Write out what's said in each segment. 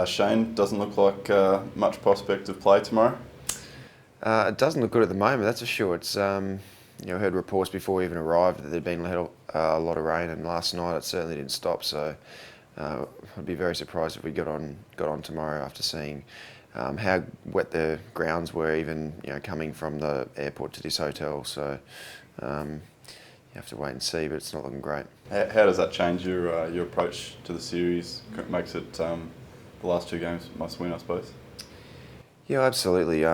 Shane, doesn't look like much prospect of play tomorrow. It doesn't look good at the moment, that's for sure. It's I heard reports before we even arrived that there'd been a lot of rain, and last night it certainly didn't stop. So I'd be very surprised if we got on tomorrow after seeing how wet the grounds were, even coming from the airport to this hotel. So you have to wait and see, but it's not looking great. How does that change your approach to the series? Makes it the last two games must win, I suppose. Yeah, absolutely.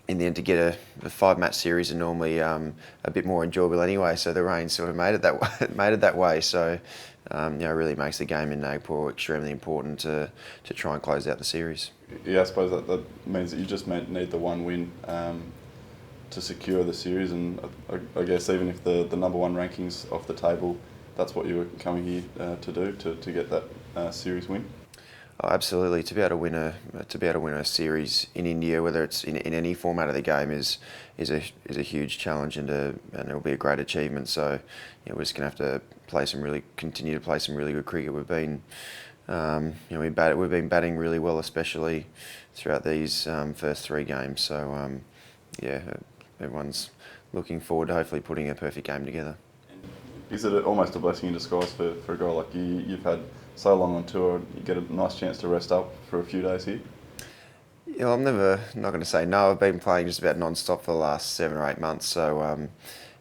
In the end, to get a 5-match series are normally a bit more enjoyable anyway. So the rain sort of made it that way. So it really makes the game in Nagpur extremely important to try and close out the series. Yeah, I suppose that means that you just need the one win to secure the series, and I guess even if the number one ranking's off the table, that's what you were coming here to do to get that series win. Oh, absolutely. To be able to win a series in India, whether it's in any format of the game, is a huge challenge, and it'll be a great achievement. So we're just going to have to continue to play some really good cricket. We've been we've been batting really well, especially throughout these first 3 games. So everyone's looking forward to hopefully putting a perfect game together. Is it almost a blessing in disguise for a guy like you? You've had so long on tour, you get a nice chance to rest up for a few days here? Yeah, I'm not going to say no. I've been playing just about non-stop for the last 7 or 8 months, so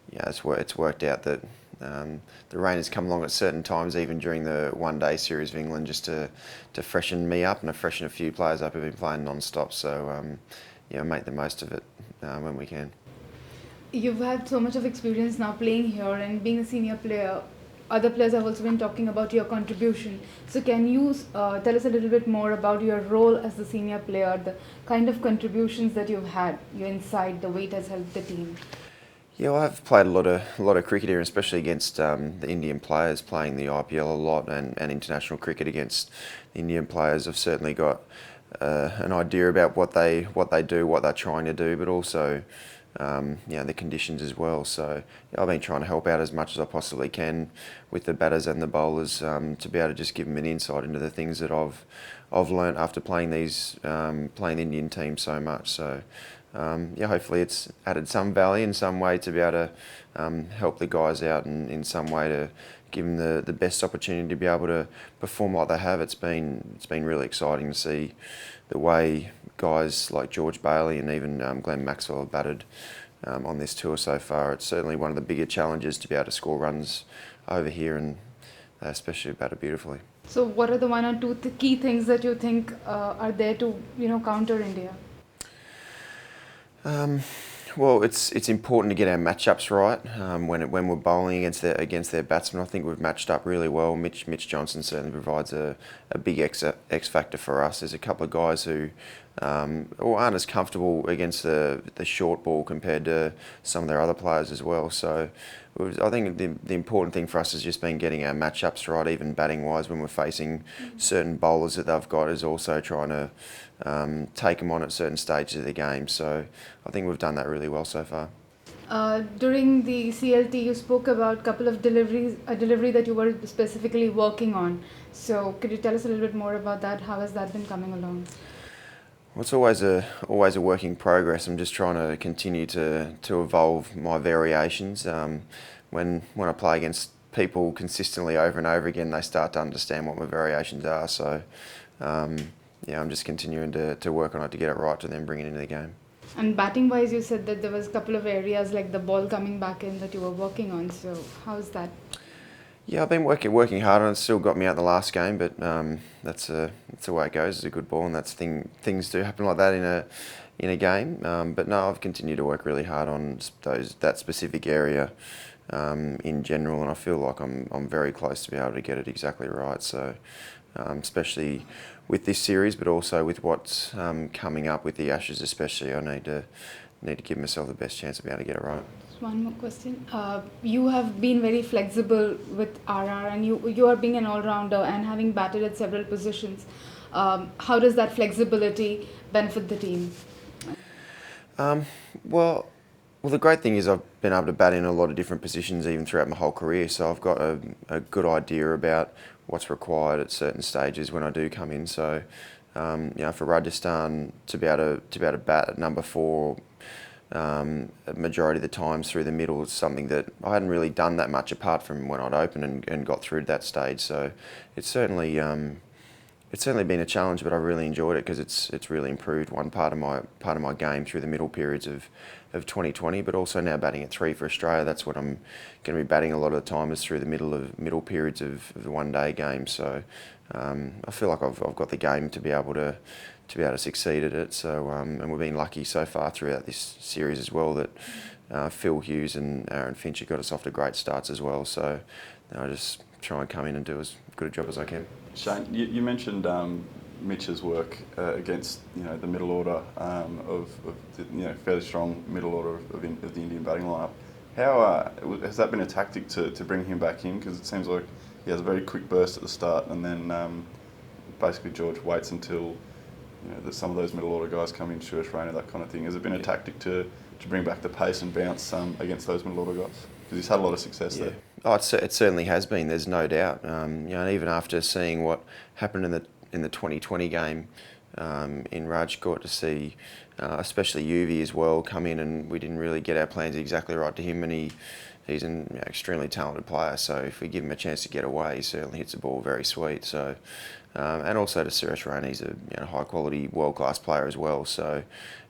it's worked out that the rain has come along at certain times, even during the one-day series of England, just to freshen me up and to freshen a few players up who've been playing non-stop. So make the most of it when we can. You've had so much of experience now playing here and being a senior player. Other players have also been talking about your contribution. So can you tell us a little bit more about your role as the senior player, the kind of contributions that you've had, your insight, the way it has helped the team? Yeah, well, I've played a lot of cricket here, especially against the Indian players, playing the IPL a lot, and international cricket against the Indian players. I've certainly got an idea about what they do, what they're trying to do, but also the conditions as well. So I've been trying to help out as much as I possibly can with the batters and the bowlers to be able to just give them an insight into the things that I've learnt after playing the Indian team so much. So hopefully it's added some value in some way to be able to help the guys out in some way to give them the best opportunity to be able to perform like they have. It's been really exciting to see the way guys like George Bailey and even Glenn Maxwell have batted on this tour so far. It's certainly one of the bigger challenges to be able to score runs over here, and especially batted beautifully. So what are the 1 or 2 key things that you think are there to counter India? Well, it's important to get our matchups right when we're bowling against their batsmen. I think we've matched up really well. Mitch Johnson certainly provides a big X factor for us. There's a couple of guys who aren't as comfortable against the short ball compared to some of their other players as well. So I think the important thing for us has just been getting our matchups right, even batting wise when we're facing certain bowlers that they've got, is also trying to take them on at certain stages of the game. So I think we've done that really well so far. During the CLT, you spoke about a couple of a delivery that you were specifically working on. So could you tell us a little bit more about that? How has that been coming along? Well, it's always a work in progress. I'm just trying to continue to evolve my variations. When I play against people consistently over and over again, they start to understand what my variations are. So I'm just continuing to work on it to get it right to then bring it into the game. And batting wise, you said that there was a couple of areas like the ball coming back in that you were working on. So how's that? Yeah, I've been working hard on it. It still got me out the last game, but that's the way it goes. It's a good ball, and things do happen like that in a game. But no, I've continued to work really hard on that specific area in general, and I feel like I'm very close to be able to get it exactly right. So especially with this series, but also with what's coming up with the Ashes, especially, I need to give myself the best chance to be able to get it right. One more question. You have been very flexible with RR, and you are being an all-rounder and having batted at several positions. How does that flexibility benefit the team? Well, Well, the great thing is I've been able to bat in a lot of different positions even throughout my whole career, so I've got a good idea about what's required at certain stages when I do come in. So, for Rajasthan to be able to bat at number 4 a majority of the times through the middle is something that I hadn't really done that much apart from when I'd opened and got through to that stage. So, it's certainly been a challenge, but I really enjoyed it because it's really improved one part of my game through the middle periods of 2020, but also now batting at 3 for Australia. That's what I'm going to be batting a lot of the time, is through the middle periods of the one-day game. So I feel like I've got the game to be able to succeed at it. So and we've been lucky so far throughout this series as well that Phil Hughes and Aaron Finch have got us off to great starts as well. So I just try and come in and do as good a job as I can. Shane, you mentioned Mitch's work against the middle order of the fairly strong middle order of the Indian batting lineup. How has that been a tactic to bring him back in? Because it seems like he has a very quick burst at the start, and then basically George waits until that some of those middle order guys come in, Suresh Raina, that kind of thing. Has it been a tactic to bring back the pace and bounce against those middle order guys? Because he's had a lot of success there. Oh, it certainly has been. There's no doubt. And even after seeing what happened in the 2020 game in Rajkot, to see especially Yuvi as well come in, and we didn't really get our plans exactly right to him, and he's an extremely talented player. So if we give him a chance to get away, he certainly hits the ball very sweet. So and also to Suresh Raina, he's a high quality, world class player as well. So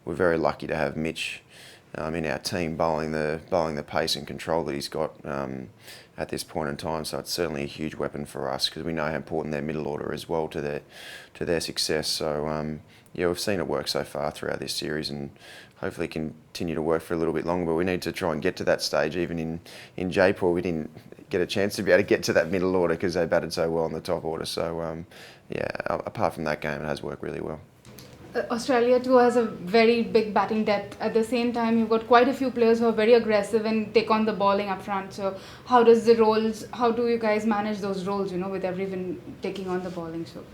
we're very lucky to have Mitch in our team bowling the pace and control that he's got at this point in time. So it's certainly a huge weapon for us, because we know how important their middle order is well to their success. So we've seen it work so far throughout this series, and hopefully continue to work for a little bit longer. But we need to try and get to that stage. Even in Jaipur, we didn't get a chance to be able to get to that middle order because they batted so well in the top order. So apart from that game, it has worked really well. Australia too has a very big batting depth. At the same time, you've got quite a few players who are very aggressive and take on the bowling up front. So how do you guys manage those roles, with everyone taking on the bowling? So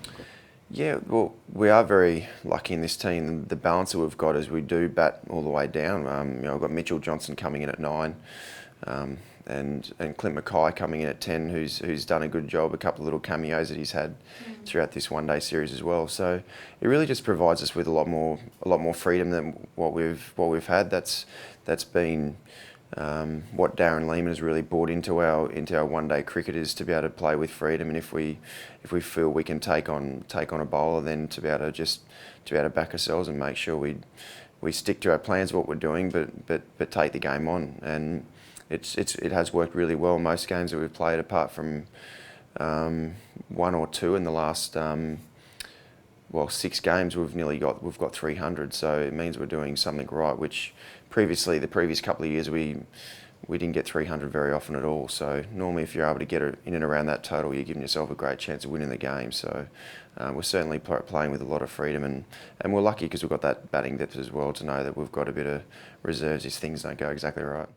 yeah, well, we are very lucky in this team. The balance that we've got is we do bat all the way down. I've got Mitchell Johnson coming in at 9, and Clint Mackay coming in at 10, who's done a good job. A couple of little cameos that he's had throughout this one-day series as well. So it really just provides us with a lot more freedom than what we've had. That's been what Darren Lehman has really brought into our one-day cricket, is to be able to play with freedom. And if we feel we can take on a bowler, then to be able to back ourselves and make sure we stick to our plans, what we're doing, but take the game on. And it has worked really well. Most games that we've played, apart from 1 or 2 in the last 6 games, we've got 300. So it means we're doing something right, which the previous couple of years we didn't get 300 very often at all. So normally, if you're able to get it in and around that total, you're giving yourself a great chance of winning the game. So we're certainly playing with a lot of freedom, and we're lucky because we've got that batting depth as well to know that we've got a bit of reserves if things don't go exactly right.